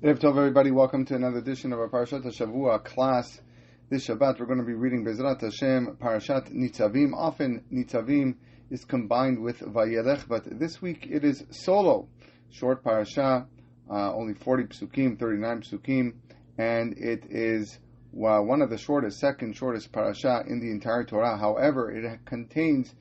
Erev Tov, everybody. Welcome to another edition of our Parashat Shavua class. This Shabbat, we're going to be reading Bezrat Hashem, Parashat Nitzavim. Often, Nitzavim is combined with Vayelech, but this week it is solo. Short parasha, only 40 psukim, 39 psukim, and it is one of the shortest, second shortest parasha in the entire Torah. However, it contains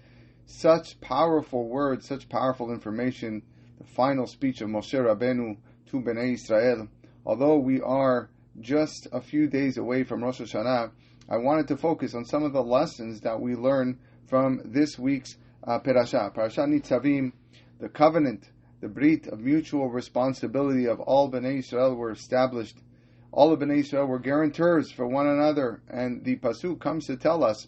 such powerful words, such powerful information. The final speech of Moshe Rabbeinu to Bnei Israel. Although we are just a few days away from Rosh Hashanah, I wanted to focus on some of the lessons that we learn from this week's Parashat Nitzavim. The covenant, the brit of mutual responsibility of all Bnei Israel were established. All of Bnei Israel were guarantors for one another, and the Pasuk comes to tell us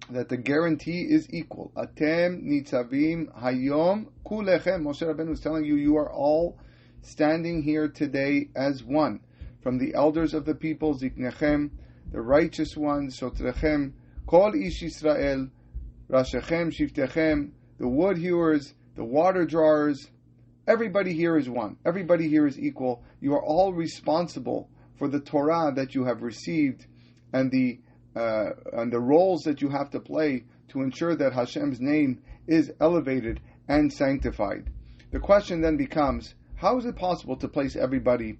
that the guarantee is equal. Atem nitzavim hayom kulechem. Moshe Rabbeinu is telling you, you are all standing here today as one. From the elders of the people, Ziknechem, the righteous ones, Shotrechem, Kol Ish Yisrael, Rashechem, Shiftechem, the wood hewers, the water drawers. Everybody here is one. Everybody here is equal. You are all responsible for the Torah that you have received and the roles that you have to play to ensure that Hashem's name is elevated and sanctified. The question then becomes, how is it possible to place everybody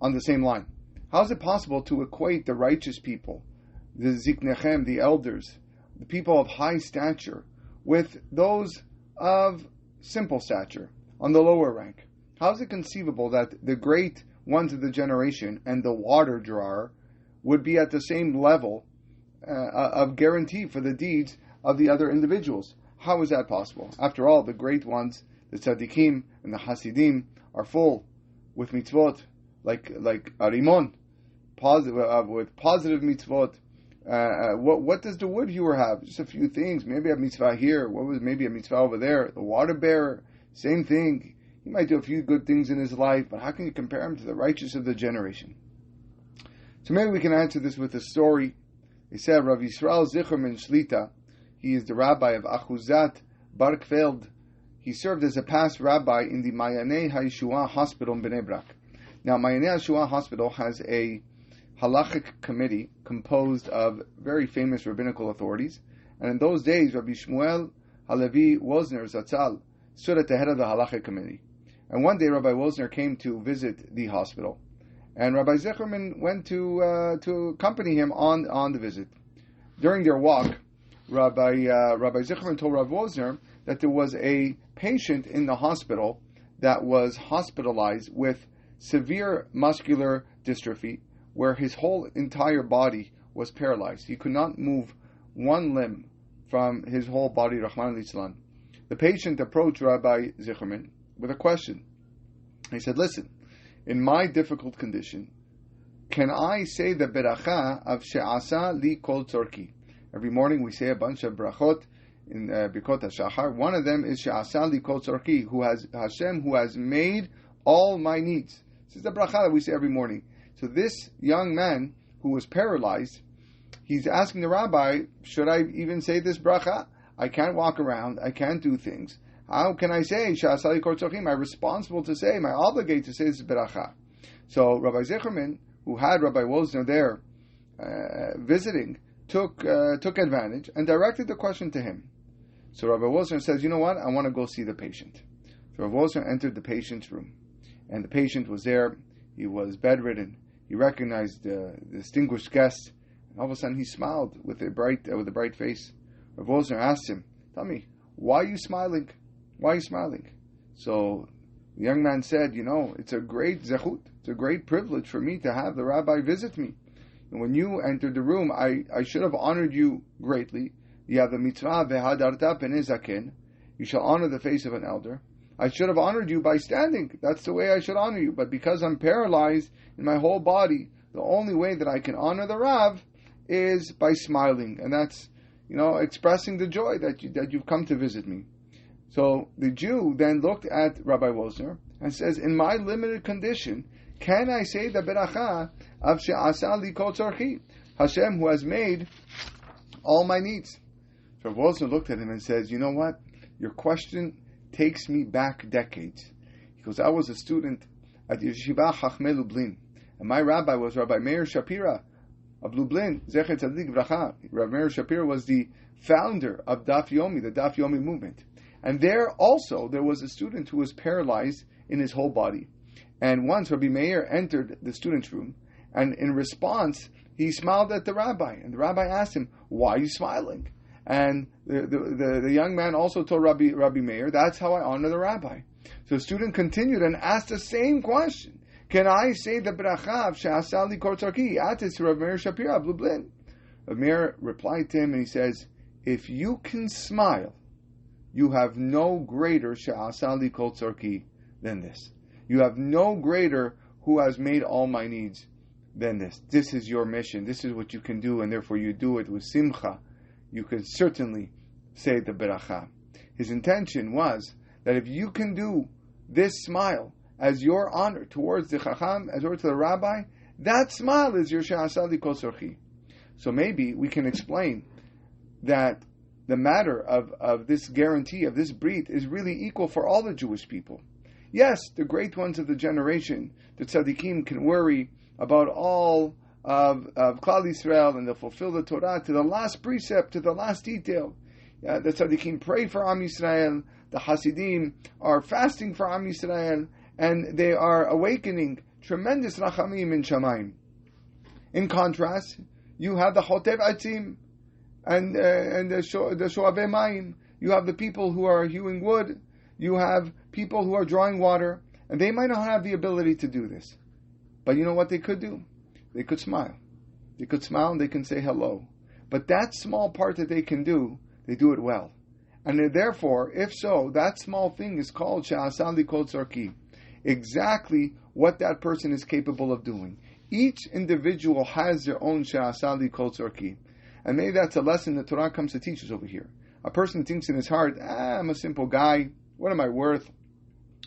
on the same line? How is it possible to equate the righteous people, the Ziknechem, the elders, the people of high stature, with those of simple stature, on the lower rank? How is it conceivable that the great ones of the generation and the water drawer would be at the same level of guarantee for the deeds of the other individuals? How is that possible? After all, the great ones, the tzaddikim and the hasidim, are full with mitzvot, like arimon, with positive mitzvot. What does the wood hewer have? Just a few things. Maybe a mitzvah here. Maybe a mitzvah over there? The water bearer, same thing. He might do a few good things in his life, but how can you compare him to the righteous of the generation? So maybe we can answer this with a story. They said Rav Yisrael Zicherman Shlita, he is the rabbi of Achuzat Barkfeld. He served as a past rabbi in the Mayanei HaYeshua Hospital in Bnei Brak. Now, Mayanei HaYeshua Hospital has a halachic committee composed of very famous rabbinical authorities. And in those days, Rabbi Shmuel Halevi Wozner Zatzal stood at the head of the halachic committee. And one day, Rabbi Wozner came to visit the hospital. And Rabbi Zicherman went to accompany him on the visit. During their walk, Rabbi Zicherman told Rabbi Wozner that there was a patient in the hospital that was hospitalized with severe muscular dystrophy, where his whole entire body was paralyzed. He could not move one limb from his whole body, Rahman al-Islam. The patient approached Rabbi Zicherman with a question. He said, listen, in my difficult condition, can I say the beracha of she'asa li kol tzorki? Every morning we say a bunch of brachot in Birkot HaShachar. One of them is she'asa li kol tzorki, Hashem who has made all my needs. This is the bracha that we say every morning. So this young man who was paralyzed, he's asking the rabbi, should I even say this bracha? I can't walk around, I can't do things. How can I say she'asa li kol tzorki? Am I responsible to say, am I obligated to say this bracha? So Rabbi Zicherman, who had Rabbi Wozner there visiting, took advantage and directed the question to him. So Rabbi Wozner says, you know what, I want to go see the patient. So Rabbi Wozner entered the patient's room, and the patient was there. He was bedridden. He recognized the distinguished guest, and all of a sudden he smiled with a bright face. Rabbi Wozner asked him, tell me, why are you smiling? Why are you smiling? So the young man said, you know, it's a great zechut, it's a great privilege for me to have the rabbi visit me. And when you entered the room, I should have honored you greatly. You have the mitzvah vehadarta pnei zaken. You shall honor the face of an elder. I should have honored you by standing. That's the way I should honor you. But because I'm paralyzed in my whole body, the only way that I can honor the Rav is by smiling. And that's, you know, expressing the joy that you've come to visit me. So the Jew then looked at Rabbi Wozner and says, in my limited condition, can I say the beracha of she'asa li kol tzorchi? Hashem who has made all my needs. So Rabbi Wozner looked at him and says, you know what? Your question takes me back decades. He goes, I was a student at Yeshiva Chachmei Lublin. And my rabbi was Rabbi Meir Shapira of Lublin, Zecher Tzadik V'Racha. Rabbi Meir Shapira was the founder of Daf Yomi, the Daf Yomi movement. And there was a student who was paralyzed in his whole body. And once Rabbi Meir entered the student's room, and in response, he smiled at the rabbi. And the rabbi asked him, "Why are you smiling?" And the young man also told Rabbi Meir, "That's how I honor the rabbi." So the student continued and asked the same question. Can I say the bracha of She'asali Kortzarki? Atis Rabbi Meir Shapira of Lublin. Rabbi Meir replied to him and he says, if you can smile, you have no greater She'asali Kortzarki than this. You have no greater who has made all my needs than this. This is your mission. This is what you can do, and therefore you do it with simcha. You can certainly say the bracha. His intention was that if you can do this smile as your honor towards the chacham, as towards the rabbi, that smile is your she'asali kol sorchi. So maybe we can explain that the matter of this guarantee, of this brit, is really equal for all the Jewish people. Yes, the great ones of the generation, the tzaddikim, can worry about all of Klal Yisrael, and they'll fulfill the Torah to the last precept, to the last detail. The tzaddikim pray for Am Yisrael, the Hasidim are fasting for Am Yisrael, and they are awakening tremendous rachamim in Shamayim. In contrast, you have the Chotev Atzim and the Shoavei Mayim. You have the people who are hewing wood. You have people who are drawing water, and they might not have the ability to do this. But you know what they could do? They could smile. They could smile and they can say hello. But that small part that they can do, they do it well. And therefore, if so, that small thing is called She'asali Kol Tzarki. Exactly what that person is capable of doing. Each individual has their own She'asali Kol Tzarki. And maybe that's a lesson the Torah comes to teach us over here. A person thinks in his heart, I'm a simple guy. What am I worth?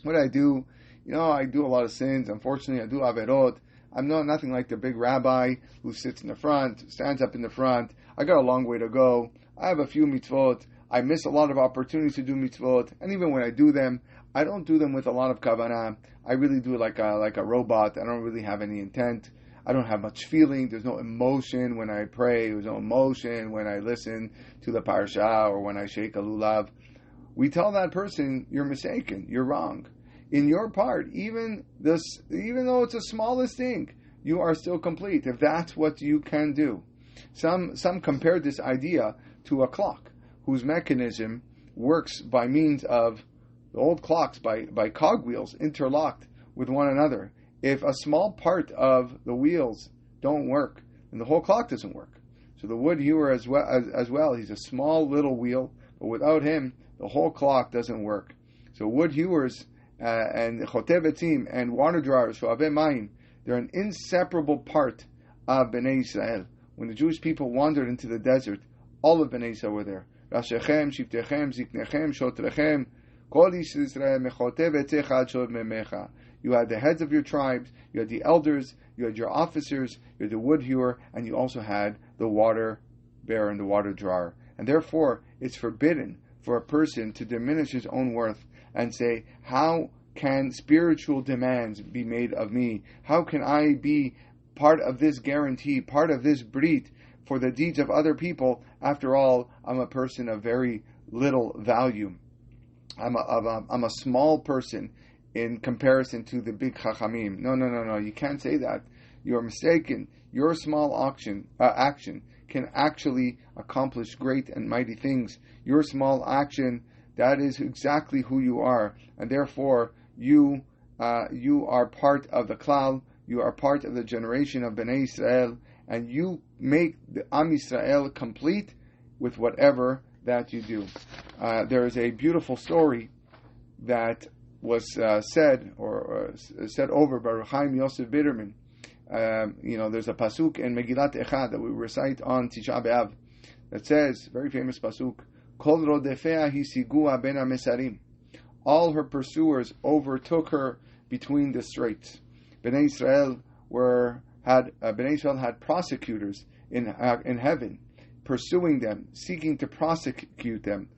What do I do? I do a lot of sins. Unfortunately, I do averot. I'm nothing like the big rabbi who sits in the front, stands up in the front. I got a long way to go. I have a few mitzvot. I miss a lot of opportunities to do mitzvot. And even when I do them, I don't do them with a lot of kavanah. I really do it like a robot. I don't really have any intent. I don't have much feeling. There's no emotion when I pray. There's no emotion when I listen to the parasha or when I shake a lulav. We tell that person, you're mistaken. You're wrong. In your part, even though it's the smallest thing, you are still complete, if that's what you can do. Some compared this idea to a clock, whose mechanism works by means of the old clocks, by cogwheels interlocked with one another. If a small part of the wheels don't work, then the whole clock doesn't work. So the wood hewer as well, he's a small little wheel, but without him, the whole clock doesn't work. So wood hewers and chotev etzim and water drawers, shoavei mayim, they're an inseparable part of Bnei Yisrael. When the Jewish people wandered into the desert, all of Bnei Yisrael were there. Rashechem, Shiftechem, Ziknechem, Shotrechem, Kol Yisrael mechotev etzecha ad shov memecha. You had the heads of your tribes, you had the elders, you had your officers, you had the wood hewer, and you also had the water bearer and the water drawer. And therefore, it's forbidden for a person to diminish his own worth and say, how can spiritual demands be made of me? How can I be part of this guarantee, part of this brit for the deeds of other people? After all, I'm a person of very little value. I'm a small person in comparison to the big chachamim. No, you can't say that. You're mistaken. Your small action can actually accomplish great and mighty things. Your small action, that is exactly who you are, and therefore you are part of the klal. You are part of the generation of Bnei Yisrael, and you make the Am Yisrael complete with whatever that you do. There is a beautiful story that was said over by Reb Chaim Yosef Biderman. There's a pasuk in Megillat Echad that we recite on Tisha B'Av that says, very famous pasuk, Kol rodefea hisigua ben hamesarim. All her pursuers overtook her between the straits. Bnei Israel had prosecutors in heaven, pursuing them, seeking to prosecute them.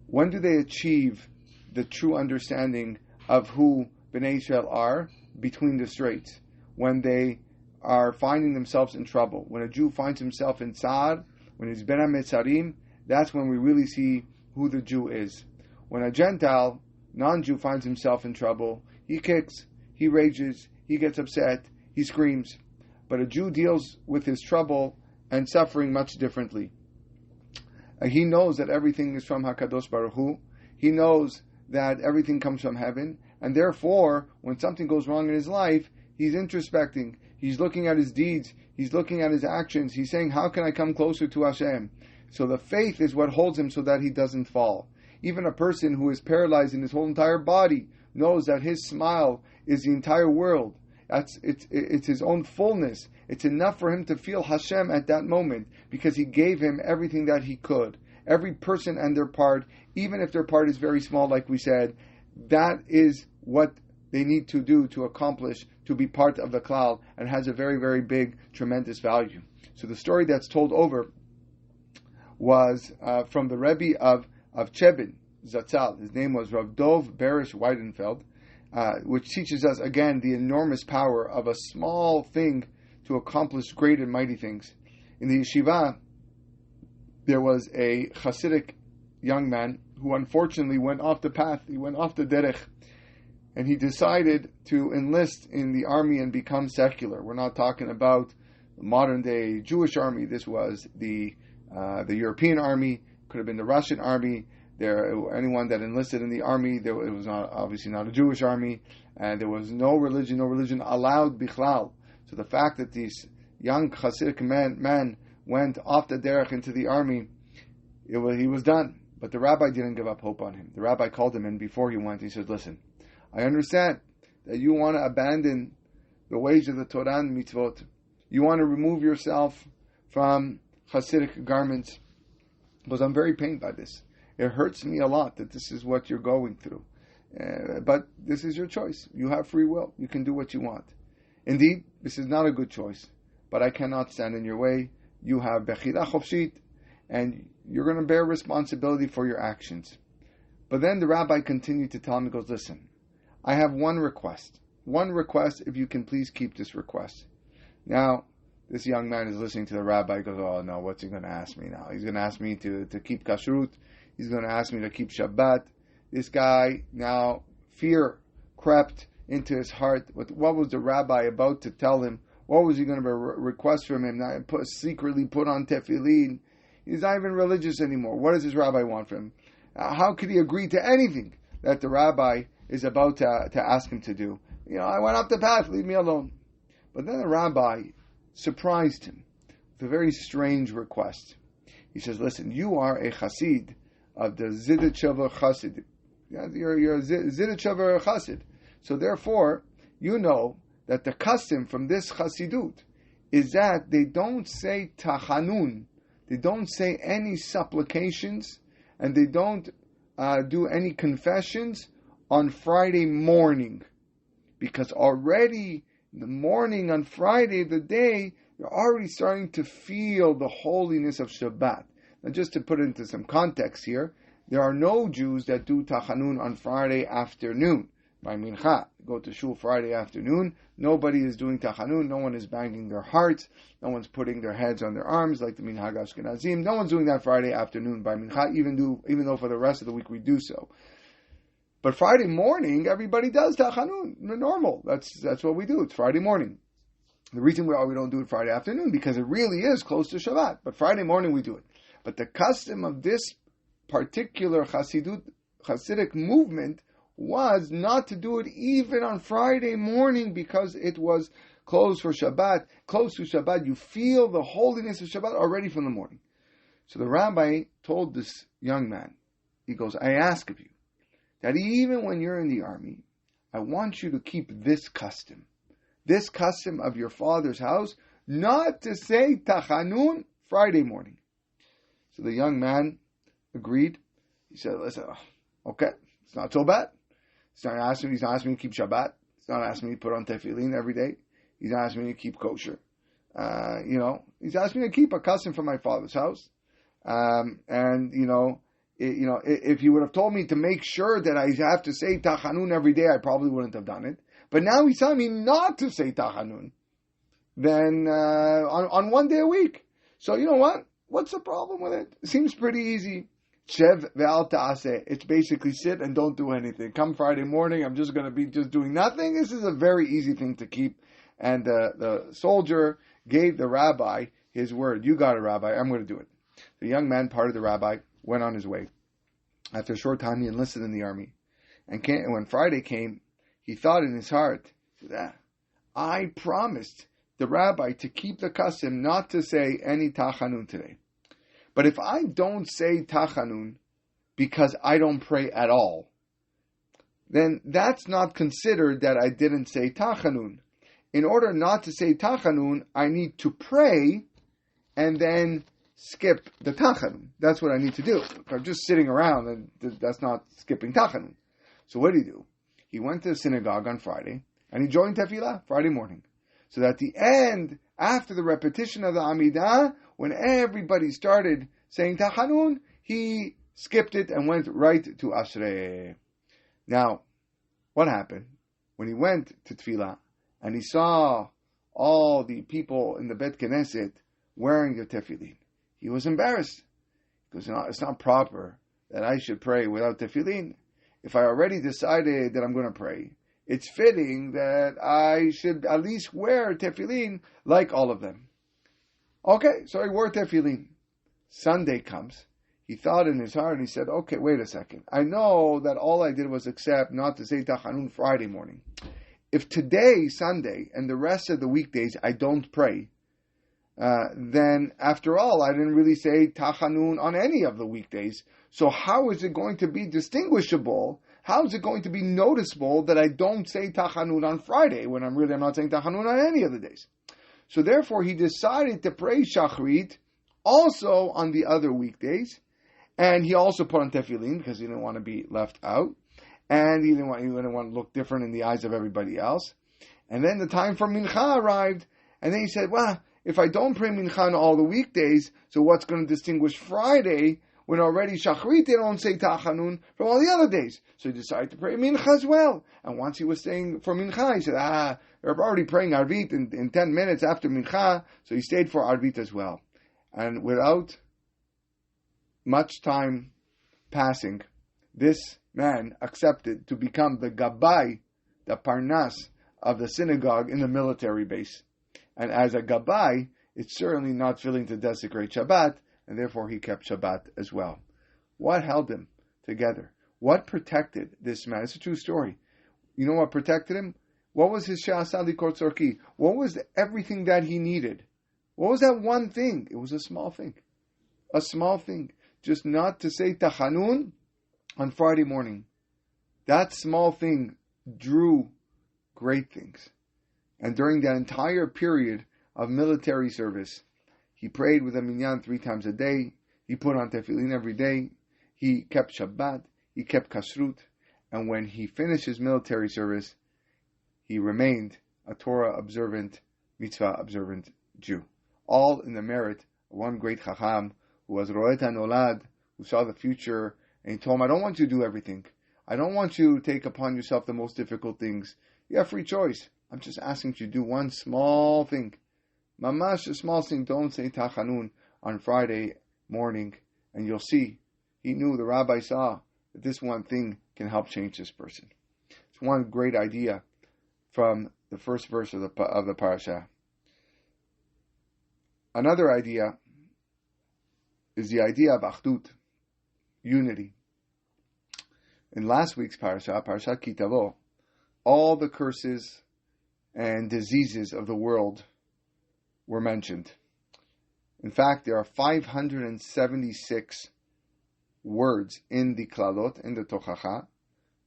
When do they achieve the true understanding of who Bnei Israel are? between the straits, when they are finding themselves in trouble. When a Jew finds himself in Tsar, when he's Ben HaMetzarim, that's when we really see who the Jew is. When a Gentile, non-Jew, finds himself in trouble, he kicks, he rages, he gets upset, he screams. But a Jew deals with his trouble and suffering much differently. He knows that everything is from HaKadosh Baruch Hu. He knows that everything comes from heaven, and therefore, when something goes wrong in his life, he's introspecting. He's looking at his deeds. He's looking at his actions. He's saying, how can I come closer to Hashem? So the faith is what holds him so that he doesn't fall. Even a person who is paralyzed in his whole entire body knows that his smile is the entire world. It's his own fullness. It's enough for him to feel Hashem at that moment because he gave him everything that he could. Every person and their part, even if their part is very small, like we said, that is what they need to do to accomplish, to be part of the klal, and has a very, very big, tremendous value. So the story that's told over was from the Rebbe of Chebin, Zatzal. His name was Rav Dov Berish Weidenfeld, which teaches us, again, the enormous power of a small thing to accomplish great and mighty things. In the yeshiva, there was a Hasidic young man who unfortunately went off the path. He went off the derech, and he decided to enlist in the army and become secular. We're not talking about the modern day Jewish army. This was the European army. Could have been the Russian army. Anyone that enlisted in the army, it was obviously not a Jewish army, and there was no religion allowed bichlal. So the fact that this young Hasidic man went off the derech into the army, he was done. But the rabbi didn't give up hope on him. The rabbi called him in before he went. He said, listen, I understand that you want to abandon the ways of the Torah and mitzvot. You want to remove yourself from Hasidic garments. Because I'm very pained by this. It hurts me a lot that this is what you're going through. But this is your choice. You have free will. You can do what you want. Indeed, this is not a good choice. But I cannot stand in your way. You have bechira chofshit, and you're going to bear responsibility for your actions. But then the rabbi continued to tell him, he goes, listen, I have one request. One request, if you can please keep this request. Now, this young man is listening to the rabbi. He goes, oh no, what's he going to ask me now? He's going to ask me to keep kashrut. He's going to ask me to keep Shabbat. This guy, now, fear crept into his heart. What was the rabbi about to tell him? What was he going to request from him? Now, secretly put on tefillin. He's not even religious anymore. What does this rabbi want from him? How could he agree to anything that the rabbi is about to ask him to do? I went off the path, leave me alone. But then the rabbi surprised him with a very strange request. He says, listen, you are a chassid of the Ziditshever chassid. You're a Ziditshever chassid. So therefore, you know that the custom from this chassidut is that they don't say tachanun, they don't say any supplications, and they don't do any confessions on Friday morning. Because already in the morning on Friday, the day, you're already starting to feel the holiness of Shabbat. Now just to put it into some context here, there are no Jews that do tachanun on Friday afternoon. By mincha, go to shul Friday afternoon. Nobody is doing tachanun. No one is banging their hearts. No one's putting their heads on their arms like the minhag Ashkenazim. No one's doing that Friday afternoon by mincha, even though for the rest of the week we do so. But Friday morning, everybody does tachanun. Normal. That's what we do. It's Friday morning. The reason why we don't do it Friday afternoon, because it really is close to Shabbat. But Friday morning we do it. But the custom of this particular Hasidic movement was not to do it even on Friday morning because it was closed for Shabbat. Close to Shabbat, you feel the holiness of Shabbat already from the morning. So the rabbi told this young man, he goes, I ask of you that even when you're in the army, I want you to keep this custom of your father's house, not to say tachanun Friday morning. So the young man agreed. He said, listen, okay, it's not so bad. He's not asking me to keep Shabbat. He's not asking me to put on tefillin every day. He's not asking me to keep kosher. He's asking me to keep a custom from my father's house. if he would have told me to make sure that I have to say Tachanun every day, I probably wouldn't have done it. But now he's telling me not to say Tachanun, then on one day a week. So you know what? What's the problem with it? It seems pretty easy. Shev ve'al ta'aseh. It's basically sit and don't do anything. Come Friday morning, I'm just going to be just doing nothing. This is a very easy thing to keep. And the soldier gave the rabbi his word. You got it, Rabbi. I'm going to do it. The young man, part of the rabbi, went on his way. After a short time, he enlisted in the army. And when Friday came, he thought in his heart, I promised the rabbi to keep the custom not to say any Tachanun today. But if I don't say Tachanun because I don't pray at all, then that's not considered that I didn't say Tachanun. In order not to say Tachanun, I need to pray and then skip the Tachanun. That's what I need to do. If I'm just sitting around, then that's not skipping Tachanun. So what did he do? He went to the synagogue on Friday and he joined Tefillah Friday morning. So that at the end, after the repetition of the Amidah, when everybody started saying Tachanun, he skipped it and went right to Ashrei. Now, what happened? When he went to Tefillah and he saw all the people in the Bet Knesset wearing the tefillin, he was embarrassed. Because it's not proper that I should pray without tefillin. If I already decided that I'm going to pray, it's fitting that I should at least wear tefillin like all of them. Okay, so he wore tefillin. Sunday comes. He thought in his heart and he said, okay, wait a second. I know that all I did was accept not to say Tachanun Friday morning. If today, Sunday, and the rest of the weekdays I don't pray, then after all, I didn't really say Tachanun on any of the weekdays. So how is it going to be distinguishable? How is it going to be noticeable that I don't say Tachanun on Friday when I'm not saying Tachanun on any of the days? So therefore, he decided to pray Shachrit also on the other weekdays, and he also put on tefillin because he didn't want to be left out, and he didn't want to look different in the eyes of everybody else. And then the time for Mincha arrived, and then he said, well, if I don't pray Mincha on all the weekdays, so what's going to distinguish Friday when already Shachrit they don't say Tachanun from all the other days? So he decided to pray Mincha as well. And once he was staying for Mincha, he said, we're already praying Arvit in 10 minutes after Mincha, so he stayed for Arvit as well. And without much time passing, this man accepted to become the Gabbai, the Parnas of the synagogue in the military base. And as a Gabbai, it's certainly not fitting to desecrate Shabbat, and therefore he kept Shabbat as well. What held them together? What protected this man? It's a true story. You know what protected him? What was his She'asali Kortzorki? What was everything that he needed? What was that one thing? It was a small thing. A small thing. Just not to say Tachanun on Friday morning. That small thing drew great things. And during that entire period of military service, he prayed with a minyan 3 times a day. He put on tefillin every day. He kept Shabbat. He kept kashrut. And when he finished his military service, he remained a Torah observant, mitzvah observant Jew. All in the merit of one great Chacham who was Roet HaNolad, who saw the future, and he told him, I don't want you to do everything. I don't want you to take upon yourself the most difficult things. You have free choice. I'm just asking you to do one small thing. Mamash, a small thing. Don't say Tachanun on Friday morning, and you'll see. He knew, the rabbi saw, that this one thing can help change this person. It's one great idea from the first verse of the parasha. Another idea is the idea of Achdut, unity. In last week's parasha, Parashat Kitavo, all the curses and diseases of the world were mentioned. In fact, there are 576 words in the Klalot, in the Tochacha,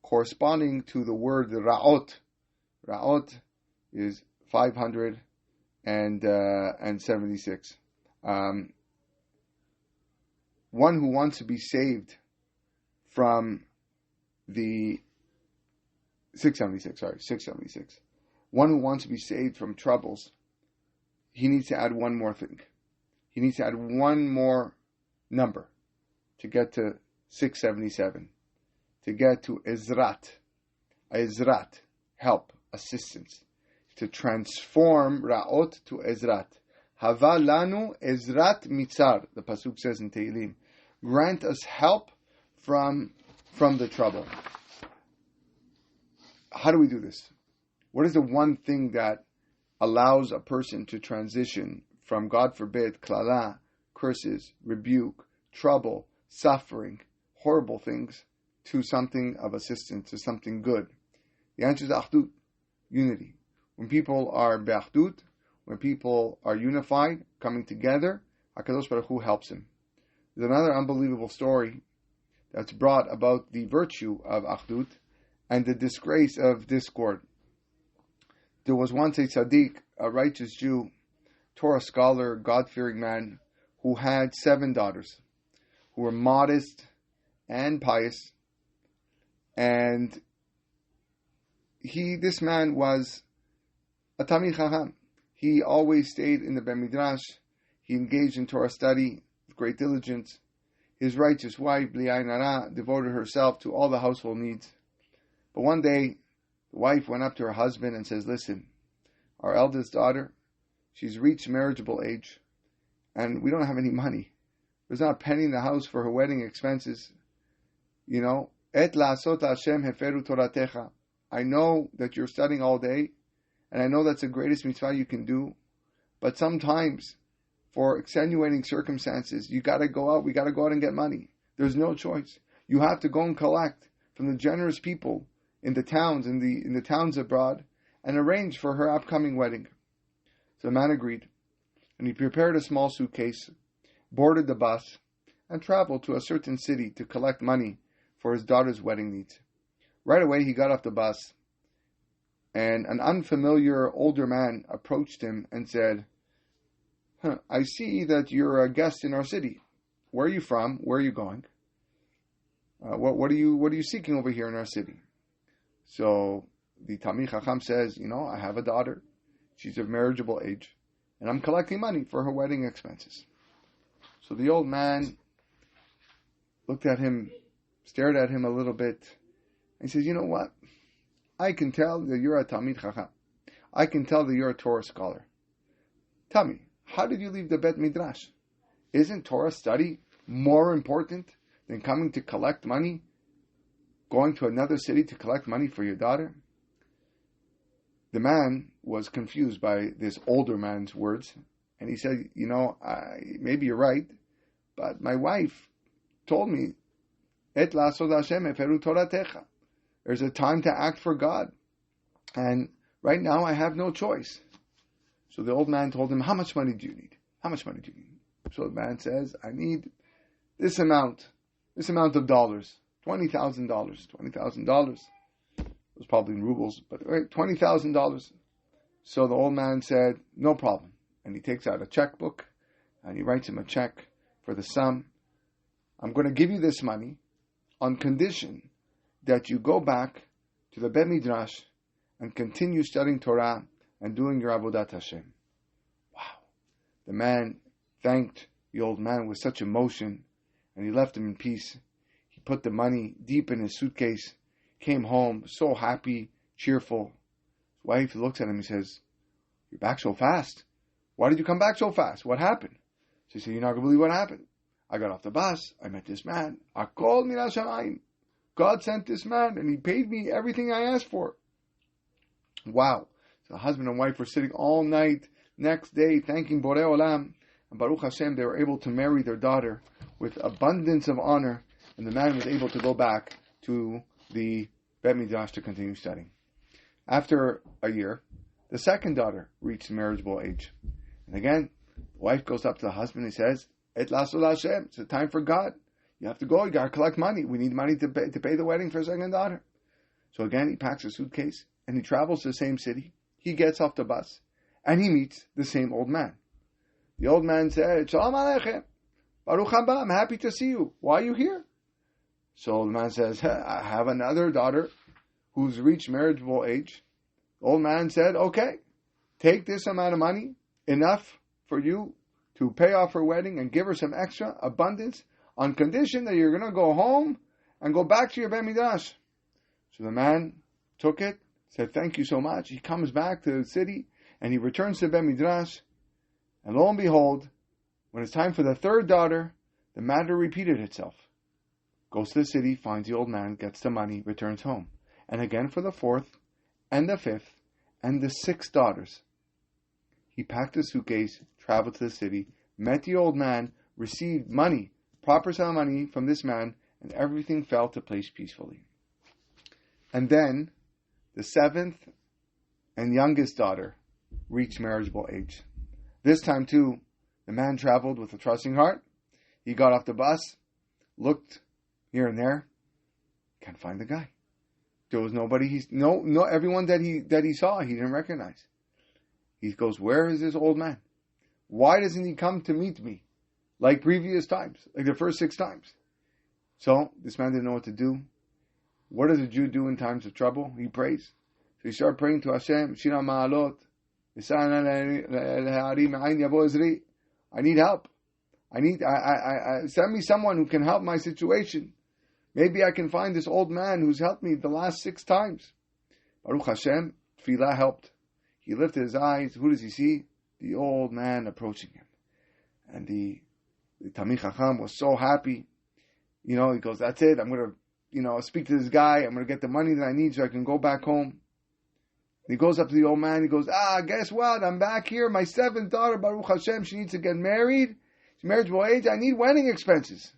corresponding to the word Ra'ot. Ra'ot is 576. One who wants to be saved from the 676. One who wants to be saved from troubles, he needs to add one more thing. He needs to add one more number to get to 677. To get to Ezrat, help, assistance. To transform Ra'ot to Ezrat. Hava lanu Ezrat mitzar, the pasuk says in Tehillim. Grant us help from the trouble. How do we do this? What is the one thing that allows a person to transition from, God forbid, klala, curses, rebuke, trouble, suffering, horrible things, to something of assistance, to something good? The answer is achdut, unity. When people are be'achdut, when people are unified, coming together, HaKadosh Baruch Hu helps him. There's another unbelievable story that's brought about the virtue of achdut and the disgrace of discord. There was once a tzaddik, a righteous Jew, Torah scholar, God-fearing man, who had 7 daughters, who were modest and pious, and this man was a Talmid Chacham. He always stayed in the Beit Midrash. He engaged in Torah study with great diligence. His righteous wife, Bli Ayin Hara, devoted herself to all the household needs. But one day, the wife went up to her husband and says, listen, our eldest daughter, she's reached marriageable age, and we don't have any money. There's not a penny in the house for her wedding expenses. You know, Et la'asot Hashem heferu toratecha. I know that you're studying all day, and I know that's the greatest mitzvah you can do, but sometimes, for extenuating circumstances, we got to go out and get money. There's no choice. You have to go and collect from the generous people in the towns, in the towns abroad, and arrange for her upcoming wedding. So the man agreed, and he prepared a small suitcase, boarded the bus, and traveled to a certain city to collect money for his daughter's wedding needs. Right away, he got off the bus, and an unfamiliar older man approached him and said, I see that you're a guest in our city. Where are you from? Where are you going? What are you seeking over here in our city? So the Talmid Chacham says, I have a daughter. She's of marriageable age, and I'm collecting money for her wedding expenses. So the old man looked at him, stared at him a little bit, and he says, you know what? I can tell that you're a Talmid Chacham. I can tell that you're a Torah scholar. Tell me, how did you leave the Bet Midrash? Isn't Torah study more important than coming to collect money, going to another city to collect money for your daughter? The man was confused by this older man's words, and he said, maybe you're right, but my wife told me, Et la'asod Hashem heferu toratecha. There's a time to act for God, and right now I have no choice. So the old man told him, how much money do you need? How much money do you need? So the man says, I need this amount of dollars, $20,000. $20,000. It was probably in rubles, but $20,000. So the old man said, no problem. And he takes out a checkbook, and he writes him a check for the sum. I'm going to give you this money on condition that you go back to the Bet Midrash and continue studying Torah and doing your Avodat Hashem. Wow. The man thanked the old man with such emotion, and he left him in peace. He put the money deep in his suitcase, came home so happy, cheerful. His wife looks at him and says, you're back so fast. Why did you come back so fast? What happened? So he said, you're not going to believe what happened. I got off the bus, I met this man. Akol min hashamayim. God sent this man, and he paid me everything I asked for. Wow. So the husband and wife were sitting all night, next day, thanking Borei Olam. And Baruch Hashem, they were able to marry their daughter with abundance of honor, and the man was able to go back to the Bet Midrash to continue studying. After a year, the second daughter reached marriageable age. And again, the wife goes up to the husband and says, Et la'asod Hashem, it's a time for God. You have to go, you got to collect money. We need money to pay the wedding for his second daughter. So again, he packs a suitcase, and he travels to the same city. He gets off the bus, and he meets the same old man. The old man said, Shalom Aleichem, Baruch haba, I'm happy to see you. Why are you here? So the man says, I have another daughter who's reached marriageable age. The old man said, okay, take this amount of money, enough for you to pay off her wedding and give her some extra abundance. on condition that you're going to go home and go back to your Beit Midrash. So the man took it, said, thank you so much. He comes back to the city, and he returns to Beit Midrash, and lo and behold, when it's time for the third daughter, the matter repeated itself. Goes to the city, finds the old man, gets the money, returns home. And again for the fourth, and the fifth, and the sixth daughters. He packed a suitcase, traveled to the city, met the old man, received money, proper sum of money from this man, and everything fell to place peacefully. And then, the seventh and youngest daughter reached marriageable age. This time too, the man traveled with a trusting heart. He got off the bus, looked here and there, can't find the guy. There was nobody. Everyone that he saw, he didn't recognize. He goes, where is this old man? Why doesn't he come to meet me like previous times, like the first 6 times? So this man didn't know what to do. What does a Jew do in times of trouble? He prays. So he started praying to Hashem. Shira ma'alot. I need help. I send me someone who can help my situation. Maybe I can find this old man who's helped me the last 6 times. Baruch Hashem, tefillah helped. He lifted his eyes. Who does he see? The old man approaching him. And the Talmid Chacham was so happy. He goes, that's it. I'm going to, speak to this guy. I'm going to get the money that I need so I can go back home. He goes up to the old man. He goes, guess what? I'm back here. My 7th daughter, Baruch Hashem, she needs to get married. She's marriageable age. I need wedding expenses.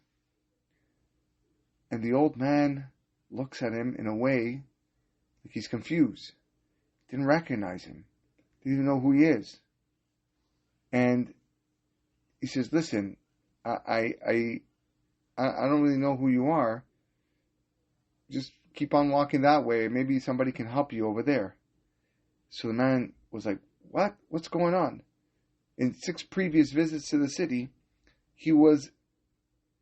And the old man looks at him in a way like he's confused. Didn't recognize him. Didn't even know who he is. And he says, listen, I don't really know who you are. Just keep on walking that way. Maybe somebody can help you over there. So the man was like, what? What's going on? In 6 previous visits to the city, he was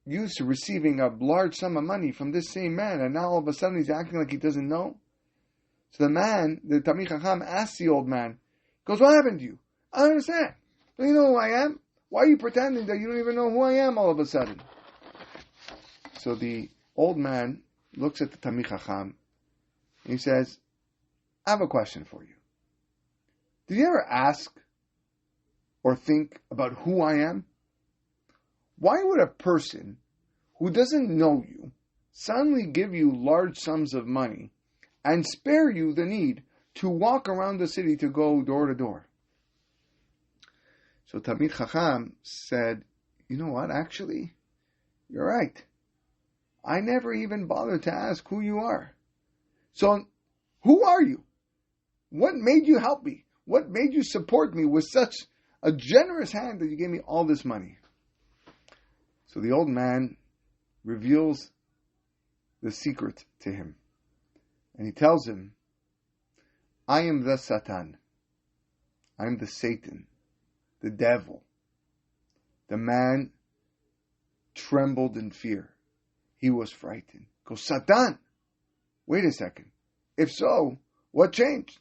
used to receiving a large sum of money from this same man, and now all of a sudden he's acting like he doesn't know. So the Talmid Chacham, asks the old man, goes, what happened to you? I don't understand. Don't you know who I am? Why are you pretending that you don't even know who I am all of a sudden? So the old man looks at the Talmid Chacham, and he says, I have a question for you. Did you ever ask or think about who I am? Why would a person who doesn't know you suddenly give you large sums of money and spare you the need to walk around the city to go door to door? So Talmid Chacham said, you know what, actually, you're right. I never even bothered to ask who you are. So, who are you? What made you help me? What made you support me with such a generous hand that you gave me all this money? So the old man reveals the secret to him. And he tells him, I am the Satan. I am the Satan, the devil. The man trembled in fear. He was frightened. Goes, Satan! Wait a second. If so, what changed?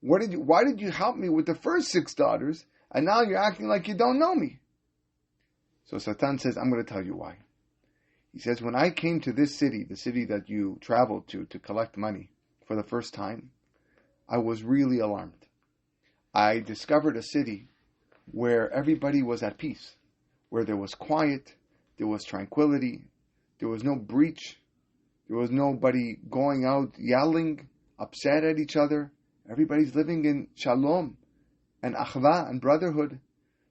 Why did you help me with the first 6 daughters, and now you're acting like you don't know me? So Satan says, I'm going to tell you why. He says, when I came to this city, the city that you traveled to collect money for the first time, I was really alarmed. I discovered a city where everybody was at peace, where there was quiet, there was tranquility, there was no breach, there was nobody going out yelling, upset at each other. Everybody's living in shalom and achva and brotherhood.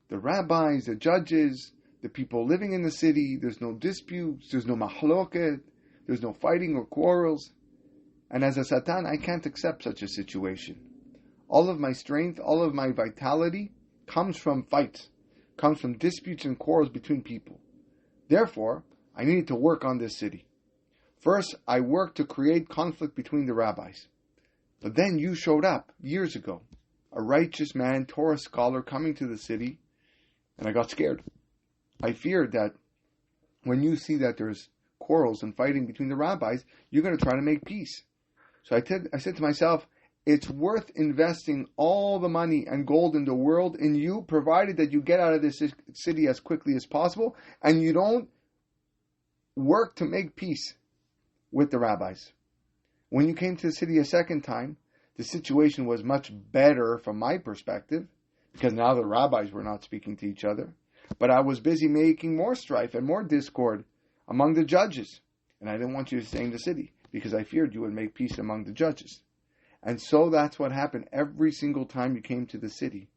The rabbis, the judges, the people living in the city, there's no disputes, there's no mahloket, there's no fighting or quarrels. And as a Satan, I can't accept such a situation. All of my strength, all of my vitality comes from fights, comes from disputes and quarrels between people. Therefore, I needed to work on this city. First, I worked to create conflict between the rabbis. But then you showed up years ago, a righteous man, Torah scholar, coming to the city, and I got scared. I feared that when you see that there's quarrels and fighting between the rabbis, you're going to try to make peace. So I said to myself, it's worth investing all the money and gold in the world in you, provided that you get out of this city as quickly as possible, and you don't work to make peace with the rabbis. When you came to the city a second time, the situation was much better from my perspective, because now the rabbis were not speaking to each other. But I was busy making more strife and more discord among the judges. And I didn't want you to stay in the city, because I feared you would make peace among the judges. And so that's what happened every single time you came to the city.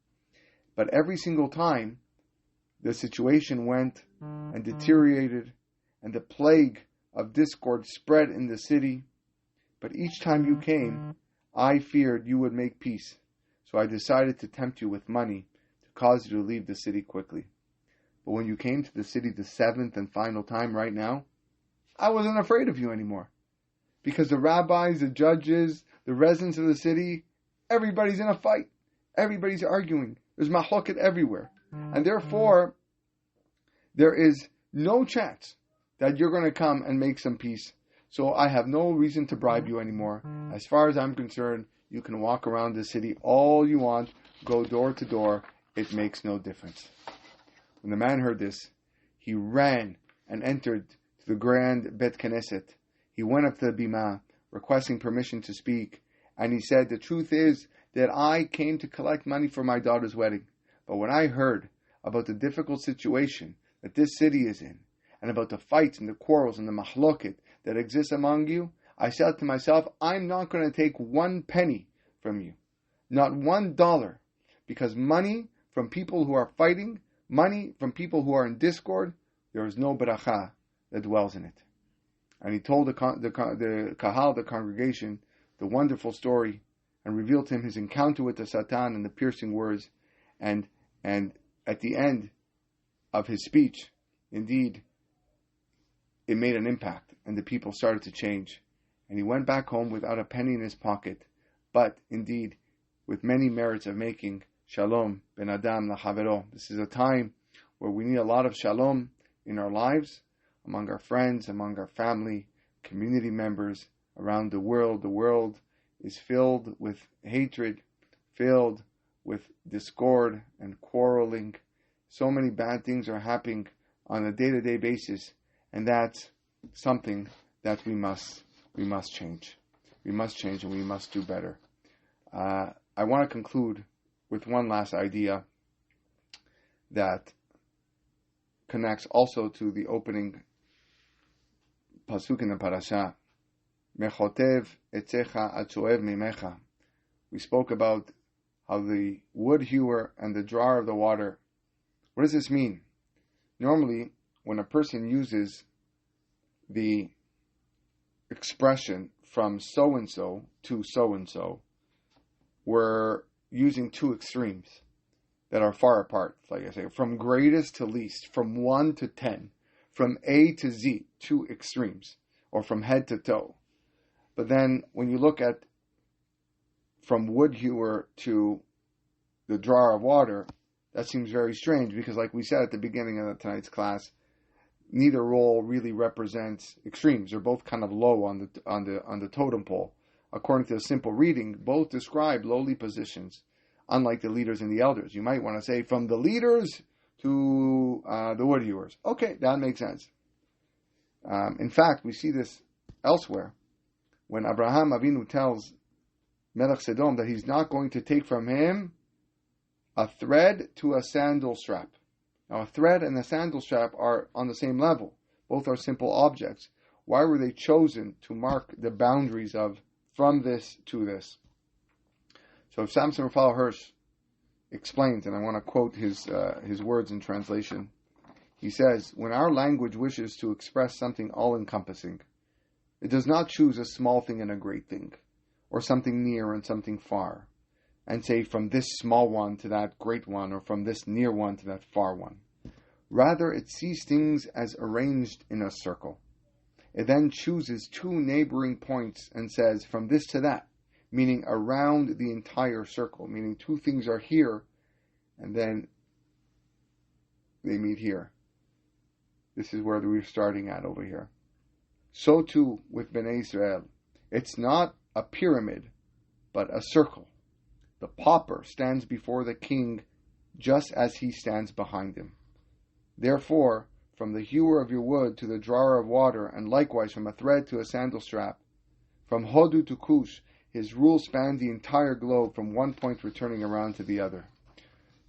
But every single time, the situation went and deteriorated, and the plague of discord spread in the city. But each time you came, I feared you would make peace. So I decided to tempt you with money to cause you to leave the city quickly. But when you came to the city the seventh and final time right now, I wasn't afraid of you anymore. Because the rabbis, the judges, the residents of the city, everybody's in a fight. Everybody's arguing. There's mahloket everywhere. And therefore, there is no chance that you're going to come and make some peace. So I have no reason to bribe you anymore. As far as I'm concerned, you can walk around the city all you want, go door to door. It makes no difference. When the man heard this, he ran and entered to the grand Bet Knesset. He went up to the bima, requesting permission to speak, and he said, the truth is that I came to collect money for my daughter's wedding. But when I heard about the difficult situation that this city is in, and about the fights and the quarrels and the mahloket that exists among you, I said to myself, I'm not going to take 1 penny from you. Not $1. Because money from people who are fighting, money from people who are in discord, there is no beracha that dwells in it. And he told the kahal, the congregation, the wonderful story, and revealed to him his encounter with the Satan and the piercing words. And at the end of his speech, indeed, it made an impact, and the people started to change. And he went back home without a penny in his pocket, but indeed, with many merits of making shalom ben adam lachavero. This is a time where we need a lot of shalom in our lives, among our friends, among our family, community members, around the world. The world is filled with hatred, filled with discord and quarreling. So many bad things are happening on a day-to-day basis, and that's something that we must change. We must change, and we must do better. I want to conclude with one last idea that connects also to the opening pasuk in the parasha. Mechotev etzecha atzoev mimecha. We spoke about how the wood hewer and the drawer of the water. What does this mean? Normally, when a person uses the expression from so-and-so to so-and-so, we're using two extremes that are far apart. Like I say, from greatest to least, from 1 to 10, from A to Z, two extremes, or from head to toe. But then when you look at from wood hewer to the drawer of water, that seems very strange, because like we said at the beginning of tonight's class, neither role really represents extremes. They're both kind of low on the totem pole. According to a simple reading, both describe lowly positions, unlike the leaders and the elders. You might want to say from the leaders to the wood hewers. Okay, that makes sense. In fact, we see this elsewhere when Abraham Avinu tells Melech Sedom that he's not going to take from him a thread to a sandal strap. Now, a thread and a sandal strap are on the same level. Both are simple objects. Why were they chosen to mark the boundaries of from this to this? So if Samson Raphael Hirsch explains, and I want to quote his words in translation, he says, when our language wishes to express something all-encompassing, it does not choose a small thing and a great thing, or something near and something far, and say from this small one to that great one, or from this near one to that far one. Rather, it sees things as arranged in a circle. It then chooses two neighboring points and says from this to that, meaning around the entire circle, meaning two things are here, and then they meet here. This is where we're starting at over here. So too with Bnei Israel. It's not a pyramid, but a circle. The pauper stands before the king just as he stands behind him. Therefore, from the hewer of your wood to the drawer of water, and likewise from a thread to a sandal strap. From Hodu to Kush, his rule spanned the entire globe from one point returning around to the other.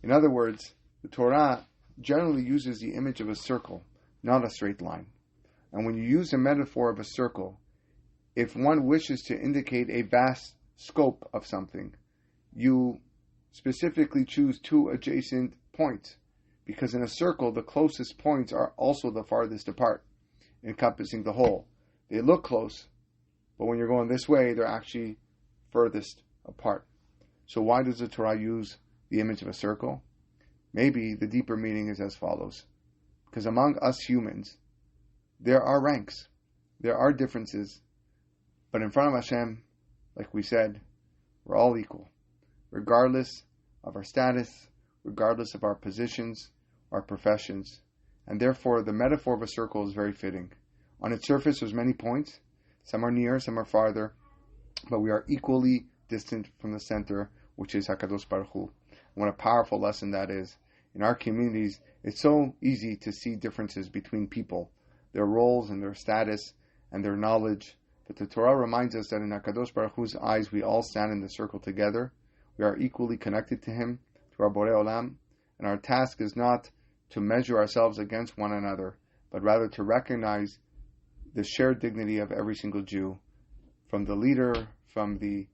In other words, the Torah generally uses the image of a circle, not a straight line. And when you use a metaphor of a circle, if one wishes to indicate a vast scope of something, you specifically choose two adjacent points, because in a circle, the closest points are also the farthest apart, encompassing the whole. They look close, but when you're going this way, they're actually furthest apart. So why does the Torah use the image of a circle? Maybe the deeper meaning is as follows. Because among us humans, there are ranks, there are differences, but in front of Hashem, like we said, we're all equal, regardless of our status, regardless of our positions, our professions, and therefore the metaphor of a circle is very fitting. On its surface, there's many points. Some are near, some are farther, but we are equally distant from the center, which is HaKadosh Baruch Hu. And what a powerful lesson that is. In our communities, it's so easy to see differences between people, their roles and their status and their knowledge. But the Torah reminds us that in HaKadosh Baruch Hu's eyes, we all stand in the circle together. We are equally connected to Him, to our Borei Olam, and our task is not to measure ourselves against one another, but rather to recognize the shared dignity of every single Jew, from the leader, from the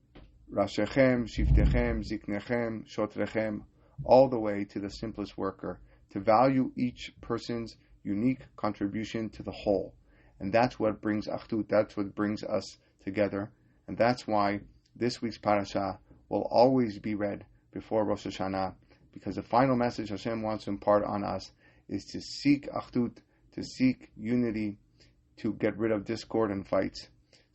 Rashechem, Shiftechem, Ziknechem, Shotrechem, all the way to the simplest worker, to value each person's unique contribution to the whole. And that's what brings Achdut, that's what brings us together. And that's why this week's parasha will always be read before Rosh Hashanah, because the final message Hashem wants to impart on us is to seek Achdut, to seek unity, to get rid of discord and fights,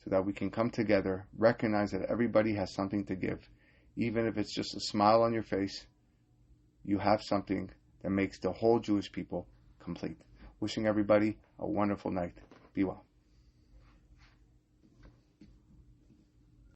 so that we can come together, recognize that everybody has something to give. Even if it's just a smile on your face, you have something that makes the whole Jewish people complete. Wishing everybody a wonderful night. Be well.